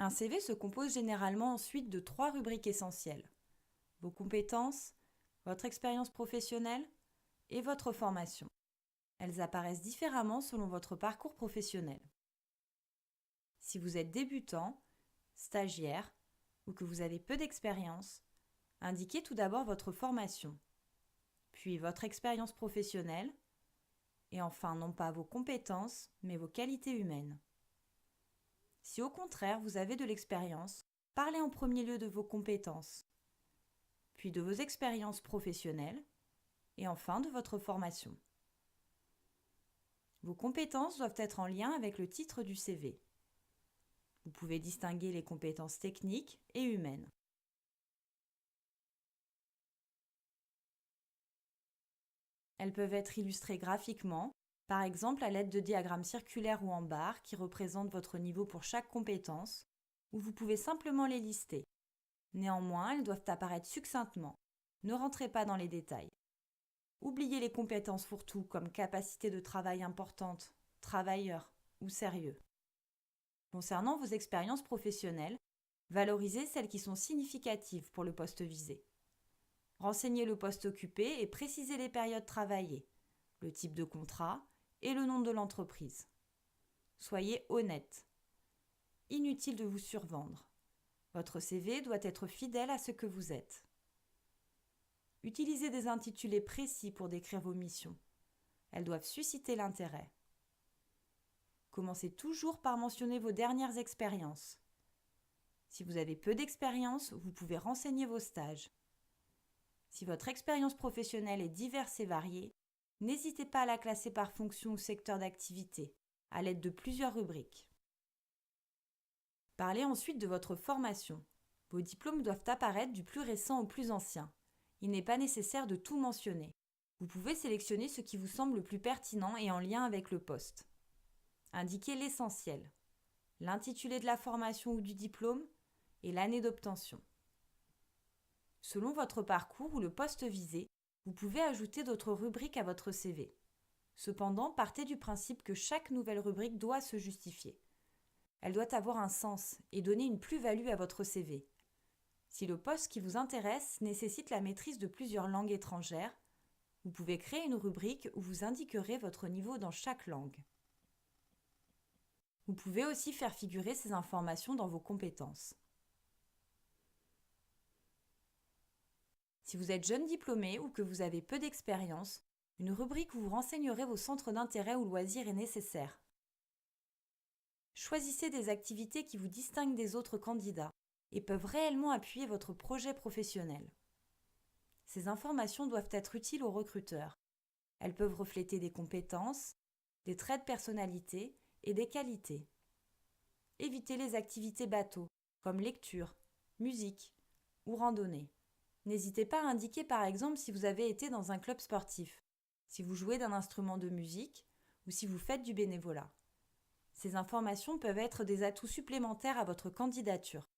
Un CV se compose généralement ensuite de 3 rubriques essentielles. Vos compétences, votre expérience professionnelle et votre formation. Elles apparaissent différemment selon votre parcours professionnel. Si vous êtes débutant, stagiaire ou que vous avez peu d'expérience, indiquez tout d'abord votre formation, puis votre expérience professionnelle et enfin non pas vos compétences mais vos qualités humaines. Si au contraire vous avez de l'expérience, parlez en premier lieu de vos compétences, puis de vos expériences professionnelles et enfin de votre formation. Vos compétences doivent être en lien avec le titre du CV. Vous pouvez distinguer les compétences techniques et humaines. Elles peuvent être illustrées graphiquement, par exemple à l'aide de diagrammes circulaires ou en barres qui représentent votre niveau pour chaque compétence, ou vous pouvez simplement les lister. Néanmoins, elles doivent apparaître succinctement. Ne rentrez pas dans les détails. Oubliez les compétences fourre-tout comme capacité de travail importante, travailleur ou sérieux. Concernant vos expériences professionnelles, valorisez celles qui sont significatives pour le poste visé. Renseignez le poste occupé et précisez les périodes travaillées, le type de contrat et le nom de l'entreprise. Soyez honnête. Inutile de vous survendre. Votre CV doit être fidèle à ce que vous êtes. Utilisez des intitulés précis pour décrire vos missions. Elles doivent susciter l'intérêt. Commencez toujours par mentionner vos dernières expériences. Si vous avez peu d'expérience, vous pouvez renseigner vos stages. Si votre expérience professionnelle est diverse et variée, n'hésitez pas à la classer par fonction ou secteur d'activité, à l'aide de plusieurs rubriques. Parlez ensuite de votre formation. Vos diplômes doivent apparaître du plus récent au plus ancien. Il n'est pas nécessaire de tout mentionner. Vous pouvez sélectionner ce qui vous semble le plus pertinent et en lien avec le poste. Indiquez l'essentiel, l'intitulé de la formation ou du diplôme et l'année d'obtention. Selon votre parcours ou le poste visé, vous pouvez ajouter d'autres rubriques à votre CV. Cependant, partez du principe que chaque nouvelle rubrique doit se justifier. Elle doit avoir un sens et donner une plus-value à votre CV. Si le poste qui vous intéresse nécessite la maîtrise de plusieurs langues étrangères, vous pouvez créer une rubrique où vous indiquerez votre niveau dans chaque langue. Vous pouvez aussi faire figurer ces informations dans vos compétences. Si vous êtes jeune diplômé ou que vous avez peu d'expérience, une rubrique où vous renseignerez vos centres d'intérêt ou loisirs est nécessaire. Choisissez des activités qui vous distinguent des autres candidats et peuvent réellement appuyer votre projet professionnel. Ces informations doivent être utiles aux recruteurs. Elles peuvent refléter des compétences, des traits de personnalité et des qualités. Évitez les activités bateaux, comme lecture, musique ou randonnée. N'hésitez pas à indiquer par exemple si vous avez été dans un club sportif, si vous jouez d'un instrument de musique ou si vous faites du bénévolat. Ces informations peuvent être des atouts supplémentaires à votre candidature.